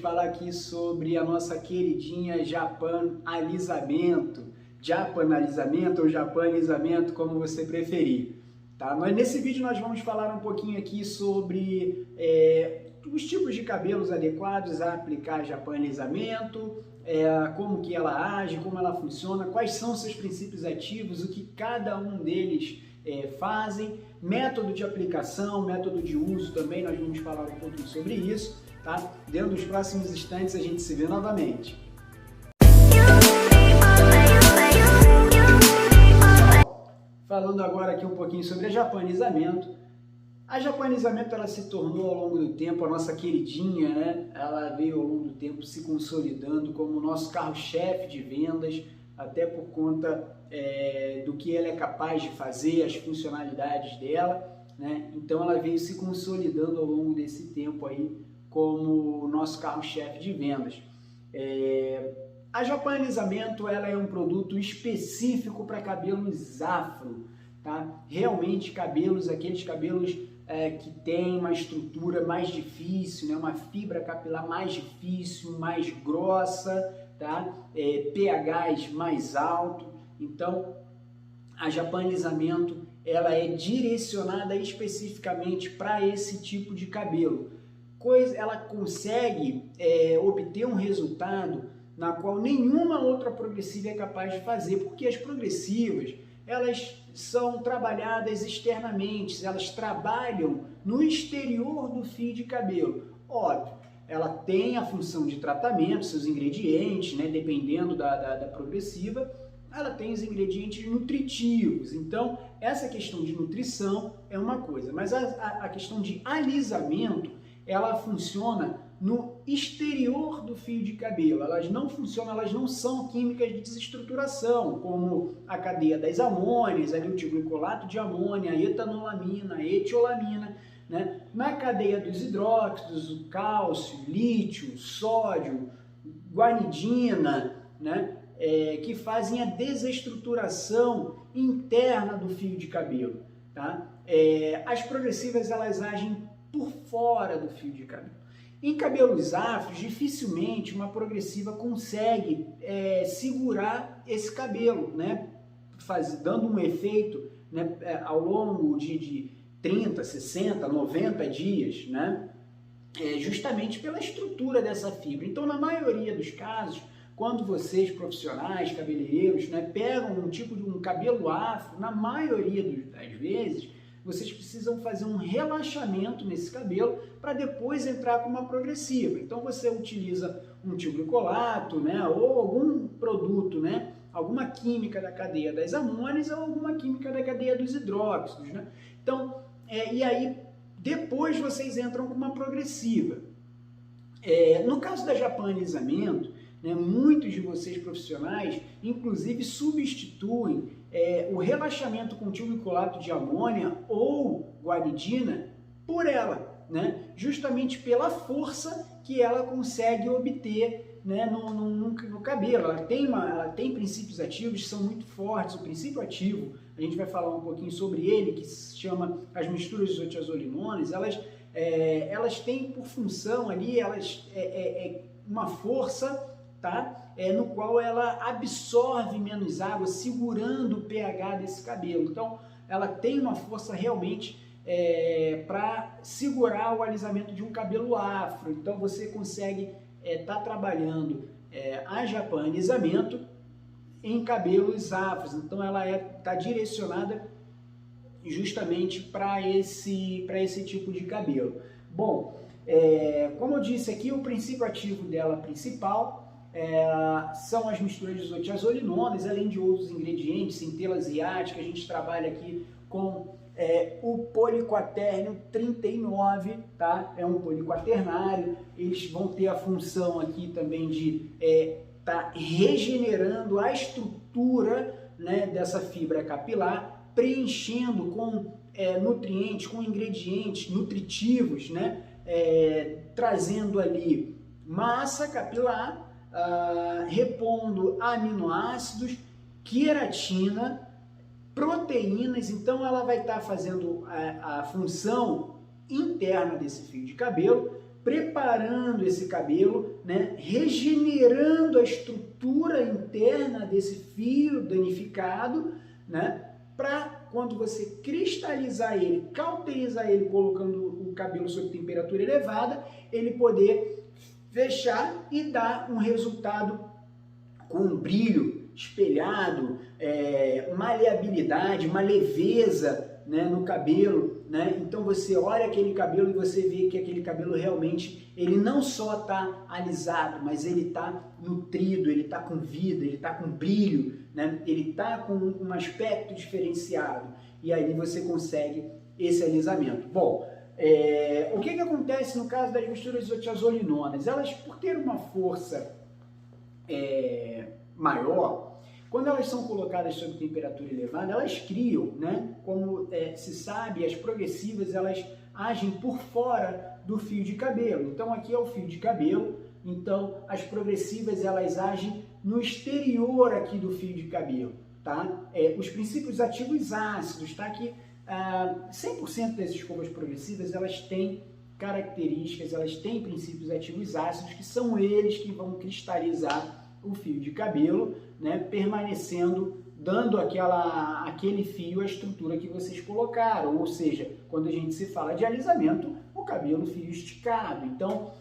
falar aqui sobre a nossa queridinha Japan Alisamento, ou Japan Alisamento, como você preferir. Tá? Nesse vídeo nós vamos falar um pouquinho aqui sobre os tipos de cabelos adequados a aplicar Japan Alisamento, como que ela age, como ela funciona, quais são seus princípios ativos, o que cada um deles fazem, método de aplicação, método de uso também, nós vamos falar um pouquinho sobre isso, tá? Dentro dos próximos instantes a gente se vê novamente. Falando agora aqui um pouquinho sobre a Japan Alisamento. A Japan Alisamento ela se tornou ao longo do tempo a nossa queridinha, né? Ela veio ao longo do tempo se consolidando como o nosso carro-chefe de vendas, até por conta do que ela é capaz de fazer, as funcionalidades dela, né? Então ela veio se consolidando ao longo desse tempo aí como o nosso carro-chefe de vendas. A Japan Alisamento ela é um produto específico para cabelos afro, tá? Realmente aqueles cabelos que tem uma estrutura mais difícil, né? Uma fibra capilar mais difícil, mais grossa, tá? pHs mais alto. Então a Japan Alisamento ela é direcionada especificamente para esse tipo de cabelo. Ela consegue obter um resultado na qual nenhuma outra progressiva é capaz de fazer, porque as progressivas elas são trabalhadas externamente, elas trabalham no exterior do fio de cabelo. Óbvio, ela tem a função de tratamento, seus ingredientes, né, dependendo da progressiva, ela tem os ingredientes nutritivos. Então, essa questão de nutrição é uma coisa, mas a questão de alisamento, ela funciona no exterior do fio de cabelo. Elas não funcionam, elas não são químicas de desestruturação, como a cadeia das amônias, ali o glicolato de amônia, a etanolamina, a etiolamina, né? Na cadeia dos hidróxidos, o cálcio, lítio, sódio, guanidina, né? Que fazem a desestruturação interna do fio de cabelo. Tá? As progressivas elas agem por fora do fio de cabelo. Em cabelos afros, dificilmente uma progressiva consegue segurar esse cabelo, né? Dando um efeito, né? Ao longo de 30, 60, 90 dias, né? Justamente pela estrutura dessa fibra. Então, na maioria dos casos, quando vocês, profissionais, cabeleireiros, né, pegam um tipo de um cabelo afro, na maioria das vezes, vocês precisam fazer um relaxamento nesse cabelo para depois entrar com uma progressiva. Então você utiliza um tilglicolato, né, ou algum produto, né, alguma química da cadeia das amônias ou alguma química da cadeia dos hidróxidos, né? Então, e aí depois vocês entram com uma progressiva. No caso da Japan Alisamento, né, muitos de vocês profissionais, inclusive, substituem o relaxamento com tilglicolato de amônia ou guanidina por ela, né, justamente pela força que ela consegue obter, né, no cabelo. Ela tem princípios ativos que são muito fortes. O princípio ativo, a gente vai falar um pouquinho sobre ele, que se chama as misturas de isotiazolinones. Elas têm por função ali, uma força, tá? No qual ela absorve menos água, segurando o pH desse cabelo. Então, ela tem uma força realmente para segurar o alisamento de um cabelo afro. Então, você consegue estar trabalhando a Japan Alisamento em cabelos afros. Então, ela está direcionada justamente para esse tipo de cabelo. Bom, como eu disse aqui, o princípio ativo dela principal são as misturas de isotiazolinones, além de outros ingredientes, centela asiática. A gente trabalha aqui com o poliquaternio 39, tá? É um poliquaternário. Eles vão ter a função aqui também de tá regenerando a estrutura, né, dessa fibra capilar, preenchendo com nutrientes, com ingredientes nutritivos, né, trazendo ali massa capilar, repondo aminoácidos, queratina, proteínas. Então ela vai estar fazendo a função interna desse fio de cabelo, preparando esse cabelo, né, regenerando a estrutura interna desse fio danificado, né, para quando você cristalizar ele, cauterizar ele, colocando o cabelo sob temperatura elevada, ele poder fechar e dar um resultado com um brilho espelhado, maleabilidade, uma leveza, né, no cabelo, né? Então você olha aquele cabelo e você vê que aquele cabelo realmente, ele não só está alisado, mas ele está nutrido, ele está com vida, ele está com brilho, né? Ele está com um aspecto diferenciado, e aí você consegue esse alisamento. Bom, o que acontece no caso das misturas isotiazolinonas? Elas, por ter uma força maior, quando elas são colocadas sob temperatura elevada, elas criam, né? Como se sabe, as progressivas elas agem por fora do fio de cabelo. Então aqui é o fio de cabelo, então as progressivas elas agem no exterior aqui do fio de cabelo, tá? Os princípios ativos ácidos, tá? Que 100% das escovas progressivas elas têm características, elas têm princípios ativos ácidos que são eles que vão cristalizar o fio de cabelo, né, permanecendo, dando aquele fio a estrutura que vocês colocaram, ou seja, quando a gente se fala de alisamento, o cabelo fio esticado. Então,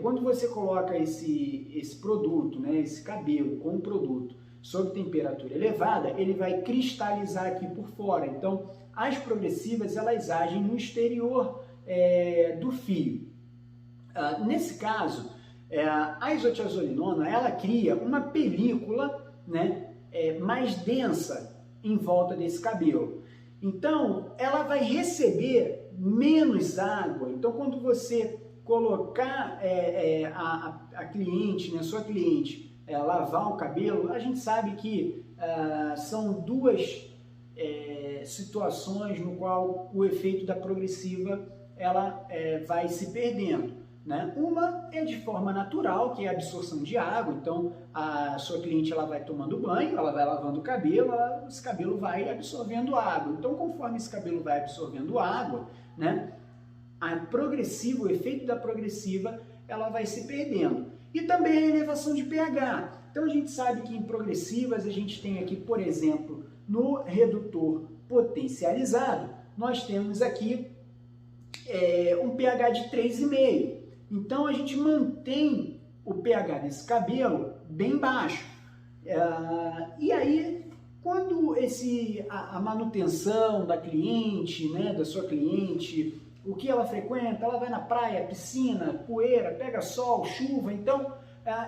quando você coloca esse produto, né, esse cabelo com o produto sob temperatura elevada, ele vai cristalizar aqui por fora. Então, as progressivas elas agem no exterior do fio. Nesse caso, a isotiazolinona, ela cria uma película, né, mais densa em volta desse cabelo. Então, ela vai receber menos água. Então, quando você colocar a cliente, né, sua cliente, lavar o cabelo, a gente sabe que são duas situações no qual o efeito da progressiva ela vai se perdendo. Né? Uma é de forma natural, que é a absorção de água. Então a sua cliente ela vai tomando banho, ela vai lavando o cabelo, esse cabelo vai absorvendo água. Então conforme esse cabelo vai absorvendo água, né, o efeito da progressiva ela vai se perdendo. E também a elevação de pH. Então a gente sabe que em progressivas a gente tem aqui, por exemplo, no redutor potencializado, nós temos aqui um pH de 3,5. Então a gente mantém o pH desse cabelo bem baixo. E aí, quando a manutenção da cliente, né, da sua cliente, o que ela frequenta, ela vai na praia, piscina, poeira, pega sol, chuva, então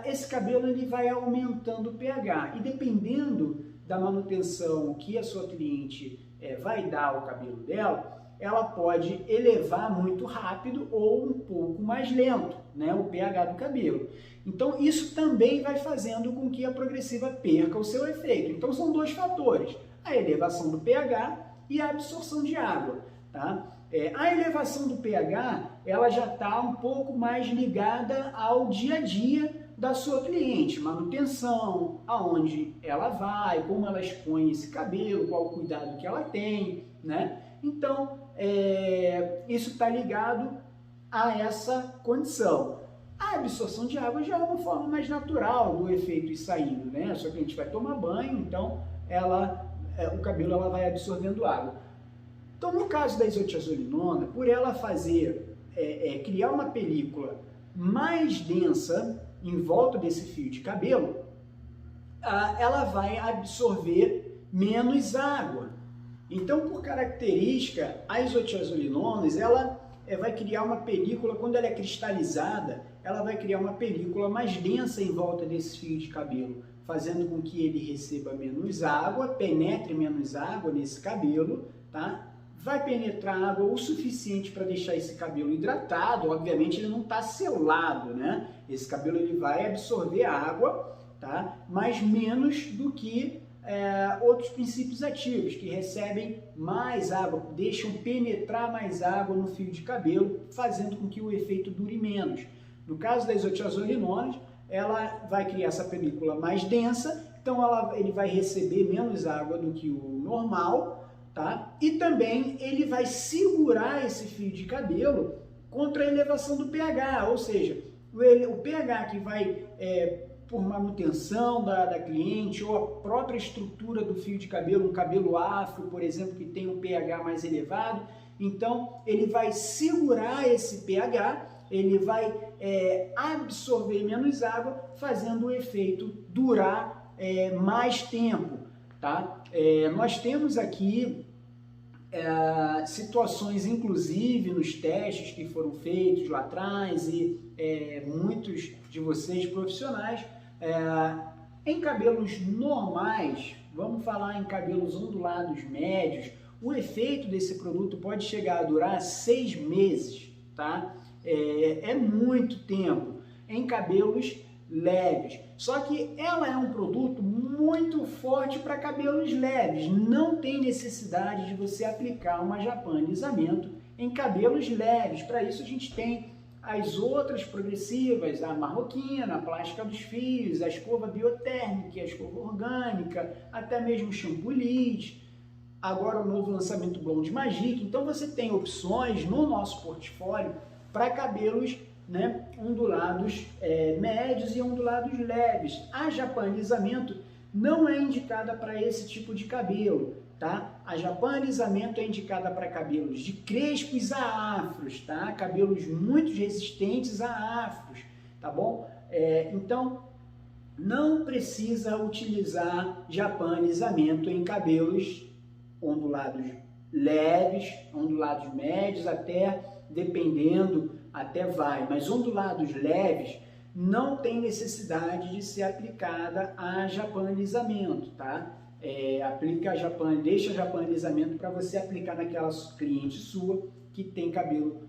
esse cabelo ele vai aumentando o pH. E dependendo da manutenção que a sua cliente vai dar ao cabelo dela, ela pode elevar muito rápido ou um pouco mais lento, né, o pH do cabelo. Então isso também vai fazendo com que a progressiva perca o seu efeito. Então são dois fatores, a elevação do pH e a absorção de água. Tá? A elevação do pH ela já está um pouco mais ligada ao dia a dia da sua cliente, manutenção, aonde ela vai, como ela expõe esse cabelo, qual o cuidado que ela tem, né? Então, isso está ligado a essa condição. A absorção de água já é uma forma mais natural do efeito ir saindo, né? Só que a gente vai tomar banho, então o cabelo ela vai absorvendo água. Então, no caso da isotiazolinona, por ela criar uma película mais densa em volta desse fio de cabelo, ela vai absorver menos água. Então, por característica, a isotiazolinonas, ela vai criar uma película, quando ela é cristalizada, ela vai criar uma película mais densa em volta desse fio de cabelo, fazendo com que ele receba menos água, penetre menos água nesse cabelo, tá? Vai penetrar água o suficiente para deixar esse cabelo hidratado. Obviamente ele não está selado, né? Esse cabelo ele vai absorver água, tá? Mas menos do que outros princípios ativos, que recebem mais água, deixam penetrar mais água no fio de cabelo, fazendo com que o efeito dure menos. No caso da isotiazolinonas, ela vai criar essa película mais densa, então ele vai receber menos água do que o normal, tá? E também ele vai segurar esse fio de cabelo contra a elevação do pH, ou seja, o pH que vai por manutenção da cliente ou a própria estrutura do fio de cabelo, um cabelo afro, por exemplo, que tem um pH mais elevado, então ele vai segurar esse pH, ele vai absorver menos água, fazendo o efeito durar mais tempo, tá? Nós temos aqui situações, inclusive nos testes que foram feitos lá atrás e muitos de vocês profissionais, em cabelos normais, vamos falar em cabelos ondulados médios, o efeito desse produto pode chegar a durar 6 meses, tá? É muito tempo em cabelos leves. Só que ela é um produto muito forte para cabelos leves. Não tem necessidade de você aplicar um japan-alisamento em cabelos leves. Para isso a gente tem as outras progressivas, a marroquina, a plástica dos fios, a escova biotérmica, a escova orgânica, até mesmo o shampoo Liss. Agora o novo lançamento Blonde Magic. Então você tem opções no nosso portfólio para cabelos, né, ondulados médios e ondulados leves. A japan-alisamento não é indicada para esse tipo de cabelo, tá? A japan-alisamento é indicada para cabelos de crespos a afros, tá? Cabelos muito resistentes a afros, tá bom? Então, não precisa utilizar japan-alisamento em cabelos ondulados leves, ondulados médios, até dependendo, até vai, mas ondulados leves não tem necessidade de ser aplicada a japan-alisamento, tá? Aplica a japan, deixa a japan-alisamento para você aplicar naquela cliente sua que tem cabelo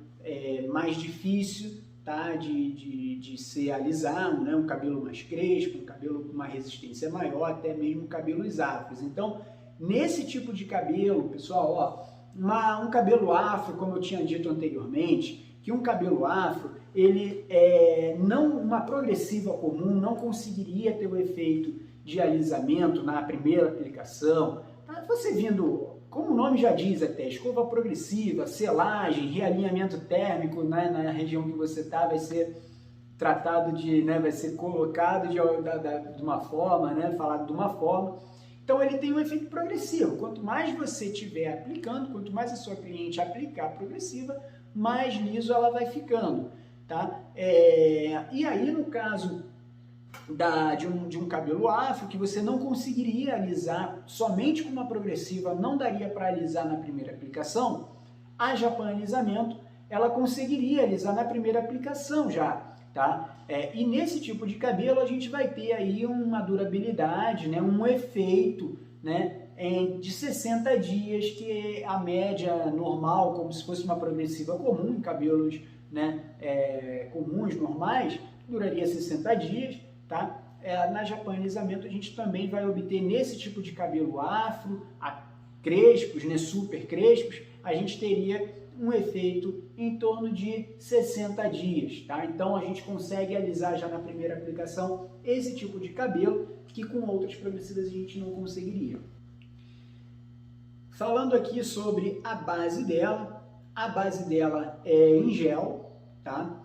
mais difícil, tá? de se alisar, né? Um cabelo mais crespo, um cabelo com uma resistência maior, até mesmo cabelos afros. Então, nesse tipo de cabelo, pessoal, um cabelo afro, como eu tinha dito anteriormente, que um cabelo afro, ele uma progressiva comum não conseguiria ter o efeito de alisamento na primeira aplicação. Você vindo, como o nome já diz até, escova progressiva, selagem, realinhamento térmico, né, na região que você está, vai ser tratado vai ser colocado de uma forma, né, falado de uma forma. Então ele tem um efeito progressivo. Quanto mais você estiver aplicando, quanto mais a sua cliente aplicar a progressiva, mais liso ela vai ficando, tá? E aí, no caso de um cabelo afro, que você não conseguiria alisar somente com uma progressiva, não daria para alisar na primeira aplicação, a japan-alisamento, ela conseguiria alisar na primeira aplicação já, tá? E nesse tipo de cabelo a gente vai ter aí uma durabilidade, né, um efeito, né, de 60 dias, que é a média normal, como se fosse uma progressiva comum, em cabelos, né, comuns, normais, duraria 60 dias, tá? Na japan-alisamento a gente também vai obter nesse tipo de cabelo afro, crespos, né, super crespos, a gente teria um efeito em torno de 60 dias, tá? Então a gente consegue alisar já na primeira aplicação esse tipo de cabelo que com outras progressivas a gente não conseguiria. Falando aqui sobre a base dela é em gel, tá?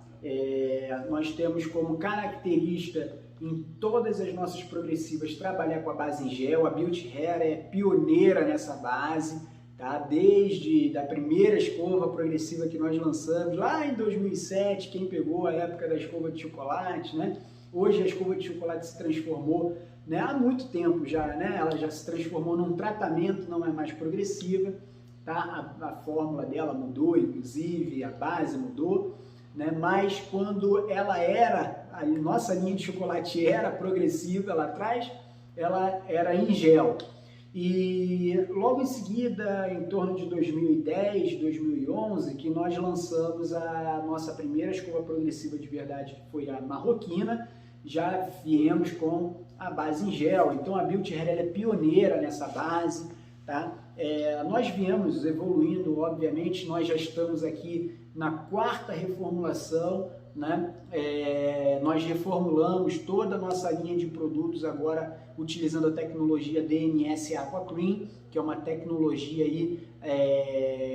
Nós temos como característica em todas as nossas progressivas trabalhar com a base em gel. A Beauty Hair é pioneira nessa base, tá? Desde a primeira escova progressiva que nós lançamos lá em 2007, quem pegou a época da escova de chocolate, né? Hoje a escova de chocolate se transformou, né, há muito tempo já, né? Ela já se transformou num tratamento, não é mais progressiva, tá? A fórmula dela mudou, inclusive, a base mudou, né? Mas quando ela a nossa linha de chocolate era progressiva lá atrás, ela era em gel. E logo em seguida, em torno de 2010, 2011, que nós lançamos a nossa primeira escova progressiva de verdade, que foi a marroquina, já viemos com a base em gel. Então a Beauty Hair é pioneira nessa base, tá? Nós viemos evoluindo, obviamente, nós já estamos aqui na 4ª reformulação, né? Nós reformulamos toda a nossa linha de produtos agora utilizando a tecnologia DNS Aqua Clean, que é uma tecnologia aí,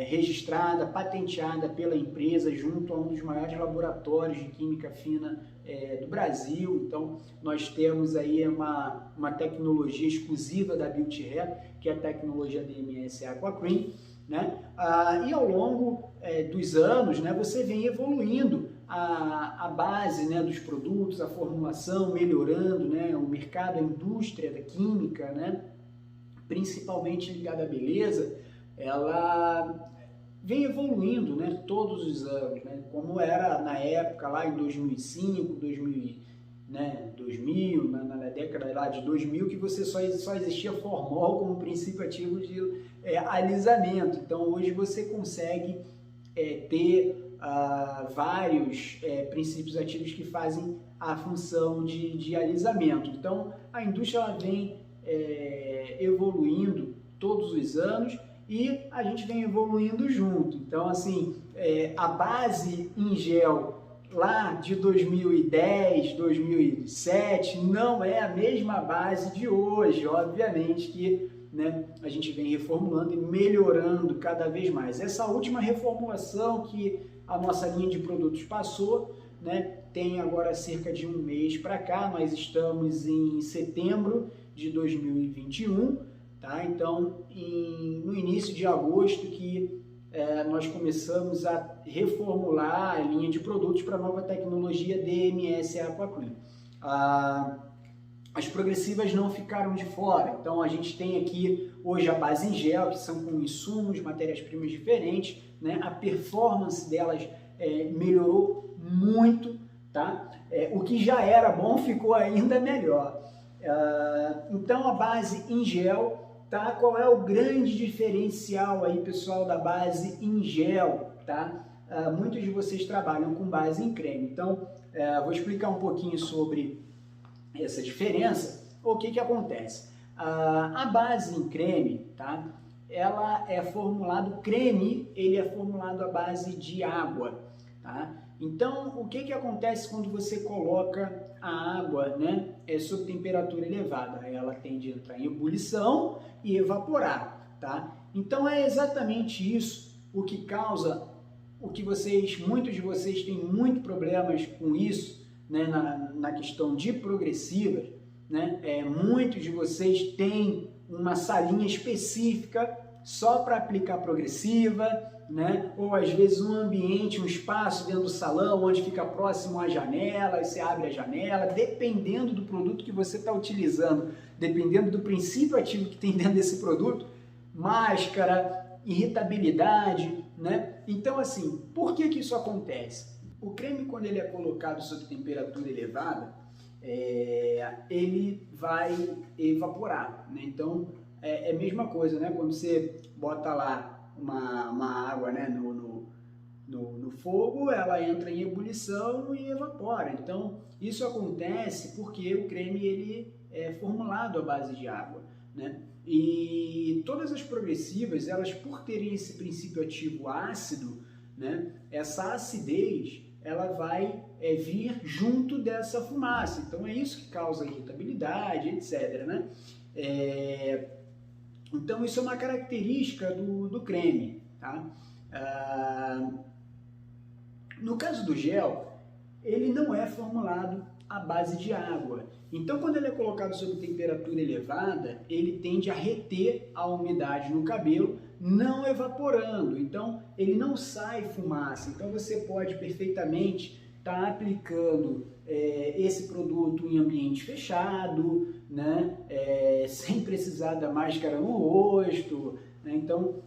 registrada, patenteada pela empresa junto a um dos maiores laboratórios de química fina do Brasil. Então, nós temos aí uma tecnologia exclusiva da Beauty Hair, que é a tecnologia DMS Aqua Cream, né? E ao longo dos anos, né, você vem evoluindo a base, né, dos produtos, a formulação, melhorando, né, o mercado, a indústria da química, né, principalmente ligada à beleza, ela vem evoluindo, né, todos os anos, né, como era na época lá em 2005, 2000, na década lá de 2000, que você só existia formol como princípio ativo de alisamento. Então hoje você consegue ter vários princípios ativos que fazem a função de alisamento. Então a indústria ela vem evoluindo todos os anos e a gente vem evoluindo junto. Então assim, a base em gel lá de 2010, 2007 não é a mesma base de hoje, obviamente que, né, a gente vem reformulando e melhorando cada vez mais. Essa última reformulação que a nossa linha de produtos passou, né, tem agora cerca de um mês para cá, nós estamos em setembro de 2021, tá? Então, no início de agosto que nós começamos a reformular a linha de produtos para a nova tecnologia DMS Aqua Cream. As progressivas não ficaram de fora, então a gente tem aqui hoje a base em gel, que são com insumos, matérias-primas diferentes, né? A performance delas melhorou muito, tá? O que já era bom ficou ainda melhor. Então a base em gel, tá? Qual é o grande diferencial aí, pessoal, da base em gel, tá? Muitos de vocês trabalham com base em creme, então vou explicar um pouquinho sobre essa diferença. O que acontece? A base em creme, tá? Ela é formulado, creme, ele é formulado à base de água, tá? Então, o que acontece quando você coloca a água, né, sob temperatura elevada? Ela tende a entrar em ebulição e evaporar, tá? Então, é exatamente isso o que causa, muitos de vocês têm muito problemas com isso, né, na questão de progressivas, né? Muitos de vocês têm uma salinha específica só para aplicar progressiva, né? Ou às vezes um ambiente, um espaço dentro do salão onde fica próximo à janela, e você abre a janela, dependendo do produto que você está utilizando, dependendo do princípio ativo que tem dentro desse produto, máscara, irritabilidade, né? Então assim, por que isso acontece? O creme, quando ele é colocado sob temperatura elevada, ele vai evaporar, né? Então é a mesma coisa, né? Quando você bota lá uma água, né, no fogo, ela entra em ebulição e evapora. Então isso acontece porque o creme ele é formulado à base de água, né? E todas as progressivas, elas por terem esse princípio ativo ácido, né, essa acidez ela vai vir junto dessa fumaça. Então é isso que causa irritabilidade, etc, né? Então isso é uma característica do creme, tá? No caso do gel, ele não é formulado à base de água. Então quando ele é colocado sob temperatura elevada, ele tende a reter a umidade no cabelo, não evaporando. Então ele não sai fumaça. Então você pode perfeitamente estar aplicando esse produto em ambiente fechado, né? Sem precisar da máscara no rosto, né? Então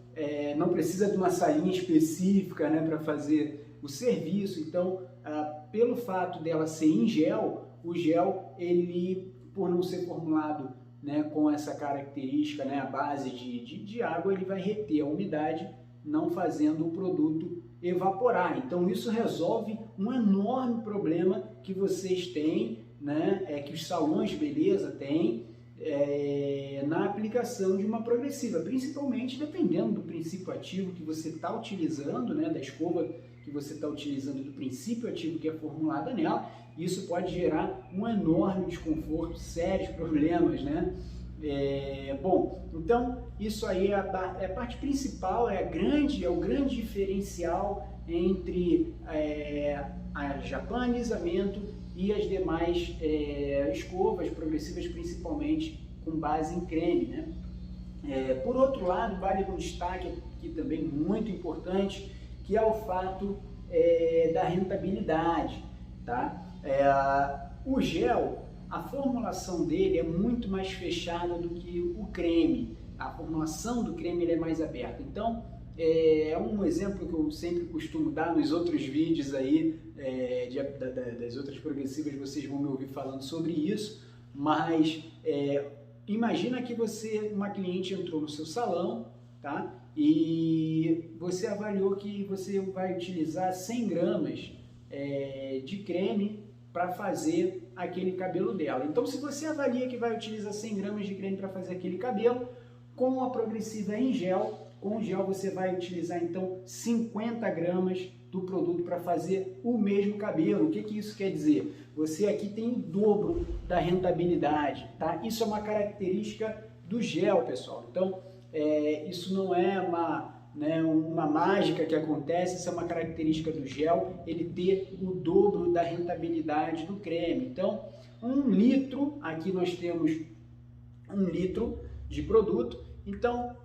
não precisa de uma salinha específica, né, para fazer o serviço. Então pelo fato dela ser em gel, o gel, ele, por não ser formulado, né, com essa característica, né, a base de água, ele vai reter a umidade, não fazendo o produto evaporar. Então isso resolve um enorme problema que vocês têm, né, que os salões de beleza têm, na aplicação de uma progressiva, principalmente dependendo do princípio ativo que você está utilizando, né, da escova que você está utilizando, do princípio ativo que é formulada nela. Isso pode gerar um enorme desconforto, sérios problemas, né? Bom, então isso aí é a parte principal, é o grande diferencial entre a Japan alisamento e as demais escovas progressivas, principalmente com base em creme, né? Por outro lado, vale um destaque aqui também muito importante, que é o fato da rentabilidade, tá? O gel, a formulação dele é muito mais fechada do que o creme. A formulação do creme ele é mais aberta. Então, é um exemplo que eu sempre costumo dar nos outros vídeos aí, das outras progressivas, vocês vão me ouvir falando sobre isso, mas imagina que uma cliente entrou no seu salão, tá? E você avaliou que você vai utilizar 100 gramas de creme para fazer aquele cabelo dela. Então, se você avalia que vai utilizar 100 gramas de creme para fazer aquele cabelo, com a progressiva em gel, com o gel você vai utilizar então 50 gramas do produto para fazer o mesmo cabelo. O que isso quer dizer? Você aqui tem o dobro da rentabilidade, tá? Isso é uma característica do gel, pessoal. Então, isso não é uma mágica que acontece, isso é uma característica do gel, ele ter o dobro da rentabilidade do creme. Então, 1 litro, aqui nós temos 1 litro de produto, então,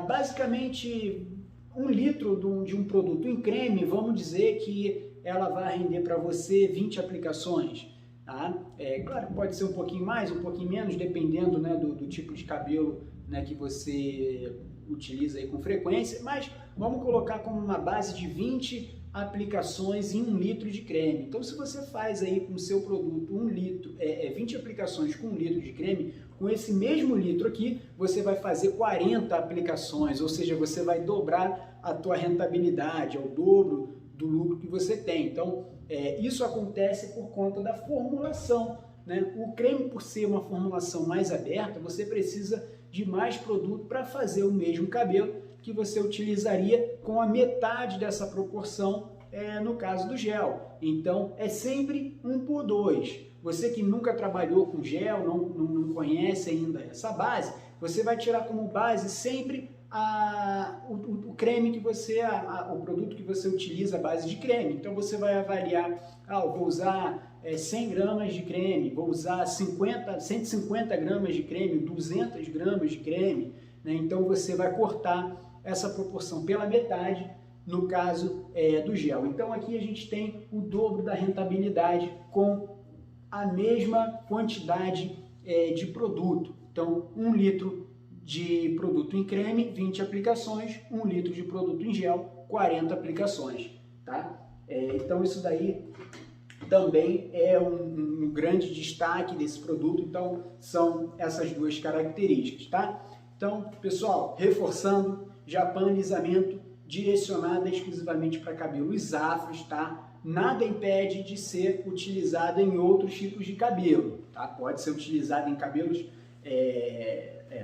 basicamente, 1 litro de um produto em creme, vamos dizer que ela vai render para você 20 aplicações. Tá? Claro, pode ser um pouquinho mais, um pouquinho menos, dependendo, né, do tipo de cabelo, né, que você utiliza aí com frequência, mas vamos colocar como uma base de 20 aplicações em 1 litro de creme. Então, se você faz aí com o seu produto 20 aplicações com 1 litro de creme, com esse mesmo litro aqui, você vai fazer 40 aplicações, ou seja, você vai dobrar a tua rentabilidade, é o dobro do lucro que você tem. Então, isso acontece por conta da formulação, né? O creme, por ser uma formulação mais aberta, você precisa de mais produto para fazer o mesmo cabelo que você utilizaria com a metade dessa proporção no caso do gel. Então, é sempre 1 por 2. Você que nunca trabalhou com gel, não conhece ainda essa base, você vai tirar como base sempre o creme que o produto que você utiliza, a base de creme. Então, você vai avaliar, eu vou usar 100 gramas de creme, vou usar 150 gramas de creme, 200 gramas de creme, né? Então, você vai cortar essa proporção pela metade no caso do gel. Então, aqui a gente tem o dobro da rentabilidade com a mesma quantidade de produto. Então, 1 litro de produto em creme, 20 aplicações, 1 litro de produto em gel, 40 aplicações. Tá? Então, isso daí também é um grande destaque desse produto. Então, são essas duas características. Tá? Então, pessoal, reforçando, Japan alisamento direcionada exclusivamente para cabelos afros, tá? Nada impede de ser utilizado em outros tipos de cabelo, tá? Pode ser utilizado em cabelos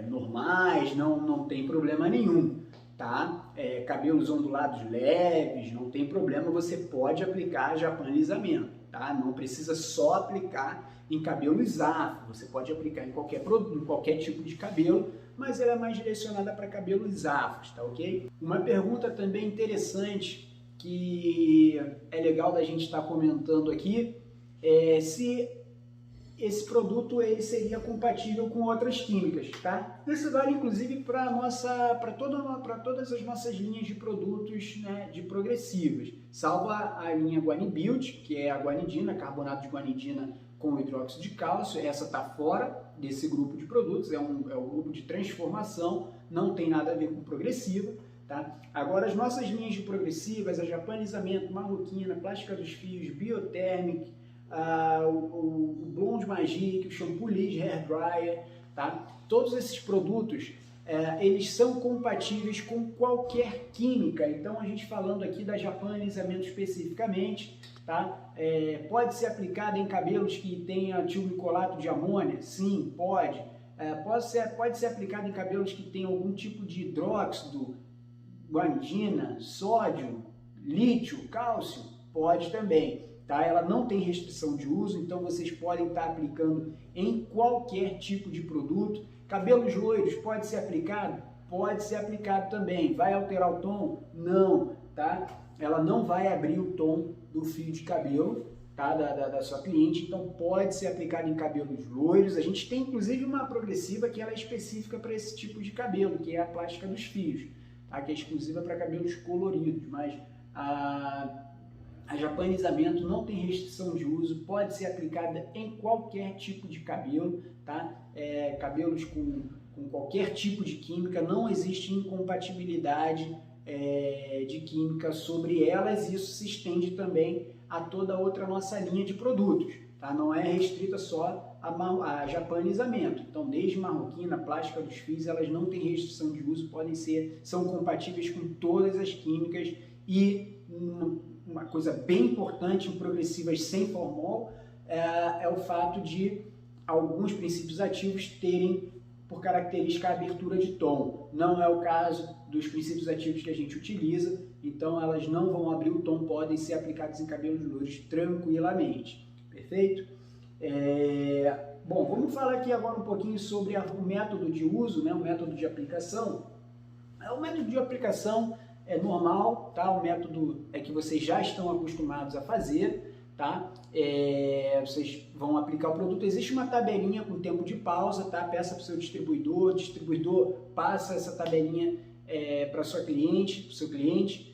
normais, não tem problema nenhum, tá? Cabelos ondulados leves, não tem problema, você pode aplicar Japan alisamento, tá? Não precisa só aplicar em cabelos afro, você pode aplicar em qualquer tipo de cabelo, mas ela é mais direcionada para cabelos afros, tá ok? Uma pergunta também interessante que é legal da gente estar comentando aqui é se esse produto ele seria compatível com outras químicas, tá? Isso vale inclusive para todas as nossas linhas de produtos, né, de progressivas, salvo a linha Guanibuild, que é a guanidina, carbonato de guanidina com hidróxido de cálcio. Essa está fora desse grupo de produtos, é um grupo de transformação, não tem nada a ver com progressiva. Tá? Agora, as nossas linhas de progressivas, a Japan alisamento, marroquina, plástica dos fios, Biothermic, o Blonde Magic, o shampoo Lead Hair Dryer, tá? Todos esses produtos, eles são compatíveis com qualquer química. Então, a gente falando aqui da Japan alisamento especificamente, tá? Pode ser aplicado em cabelos que tenham tilmicolato de amônia? Sim, pode. Pode ser aplicado em cabelos que tenham algum tipo de hidróxido, guanidina, sódio, lítio, cálcio? Pode também. Tá? Ela não tem restrição de uso, então vocês podem estar aplicando em qualquer tipo de produto. Cabelos loiros, pode ser aplicado? Pode ser aplicado também. Vai alterar o tom? Não, tá? Ela não vai abrir o tom do fio de cabelo, tá? Da sua cliente, então pode ser aplicado em cabelos loiros. A gente tem inclusive uma progressiva que ela é específica para esse tipo de cabelo, que é a plástica dos fios, tá? Que é exclusiva para cabelos coloridos, mas a japanizamento não tem restrição de uso, pode ser aplicada em qualquer tipo de cabelo, tá? Cabelos com qualquer tipo de química, não existe incompatibilidade de química sobre elas, e isso se estende também a toda outra nossa linha de produtos, tá? Não é restrita só a japanizamento. Então, desde marroquina, plástica dos fios, elas não têm restrição de uso, são compatíveis com todas as químicas. E uma coisa bem importante em progressivas sem formol é o fato de alguns princípios ativos terem por característica a abertura de tom. Não é o caso dos princípios ativos que a gente utiliza, então elas não vão abrir o tom, podem ser aplicadas em cabelos loiros tranquilamente. Perfeito? Bom, vamos falar aqui agora um pouquinho sobre o método de uso, né? O método de aplicação. O método de aplicação é normal, tá? O método é que vocês já estão acostumados a fazer, tá? Vocês vão aplicar o produto. Existe uma tabelinha com tempo de pausa, tá? Peça para o seu distribuidor, o distribuidor passa essa tabelinha para sua cliente, para o seu cliente.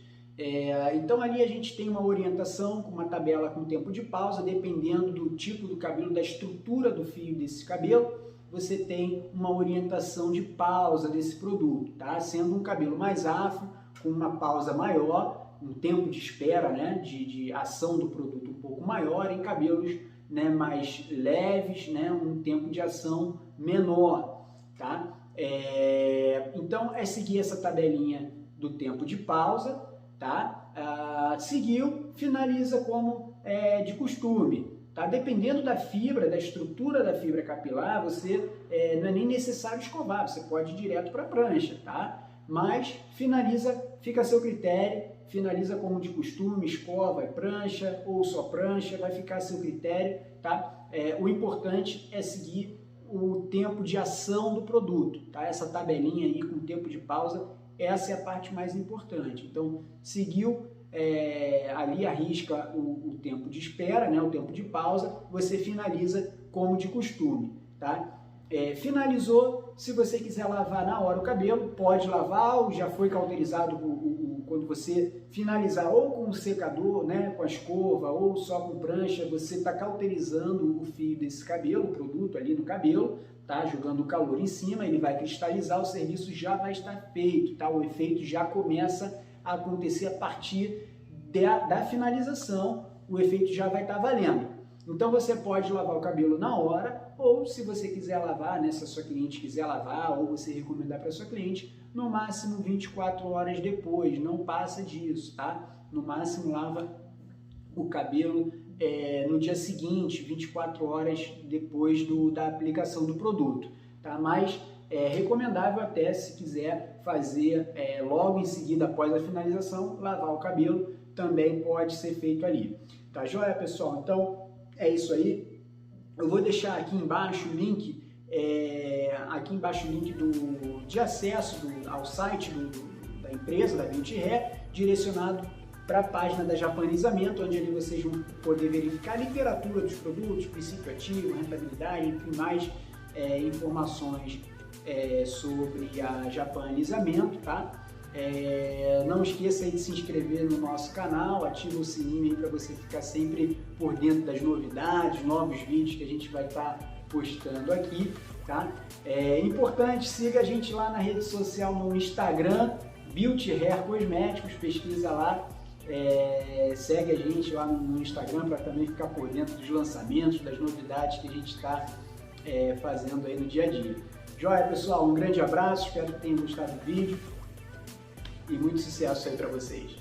Então ali a gente tem uma orientação com uma tabela com tempo de pausa, dependendo do tipo do cabelo, da estrutura do fio desse cabelo, você tem uma orientação de pausa desse produto, tá? Sendo um cabelo mais afro, com uma pausa maior, um tempo de espera, né, de ação do produto um pouco maior, em cabelos, né, mais leves, né, um tempo de ação menor, tá? Então é seguir essa tabelinha do tempo de pausa, tá? Seguiu, finaliza como de costume, tá? Dependendo da fibra, da estrutura da fibra capilar, você não é nem necessário escovar, você pode ir direto para a prancha, tá? Mas finaliza, fica a seu critério, finaliza como de costume, escova, prancha ou só prancha, vai ficar a seu critério, tá? O importante é seguir o tempo de ação do produto, tá? Essa tabelinha aí com tempo de pausa, essa é a parte mais importante. Então, seguiu, ali arrisca o tempo de espera, né? O tempo de pausa, você finaliza como de costume, tá? Finalizou, se você quiser lavar na hora o cabelo, pode lavar, ou já foi cauterizado quando você finalizar ou com o secador, né, com a escova, ou só com prancha, você está cauterizando o fio desse cabelo, o produto ali no cabelo, tá? Jogando o calor em cima, ele vai cristalizar, o serviço já vai estar feito, tá? O efeito já começa a acontecer a partir da finalização, o efeito já vai estar valendo. Então você pode lavar o cabelo na hora, ou se você quiser lavar, né, se a sua cliente quiser lavar, ou você recomendar para a sua cliente, no máximo 24 horas depois, não passa disso, tá? No máximo lava o cabelo no dia seguinte, 24 horas depois da aplicação do produto, tá? Mas é recomendável até, se quiser fazer logo em seguida, após a finalização, lavar o cabelo, também pode ser feito ali. Tá joia, pessoal? Então, é isso aí. Eu vou deixar aqui embaixo o link, de acesso ao site da empresa, da Beauty Hair, direcionado para a página da Japanizamento, onde ali vocês vão poder verificar a literatura dos produtos, princípio ativo, rentabilidade, entre mais informações sobre a Japanizamento, tá? Não esqueça aí de se inscrever no nosso canal, ativa o sininho aí para você ficar sempre por dentro das novidades, novos vídeos que a gente vai estar postando aqui, tá? Importante, siga a gente lá na rede social, no Instagram, Beauty Hair Cosméticos, pesquisa lá, segue a gente lá no Instagram para também ficar por dentro dos lançamentos, das novidades que a gente está fazendo aí no dia a dia. Joia, pessoal, um grande abraço, espero que tenham gostado do vídeo. E muito sucesso aí para vocês.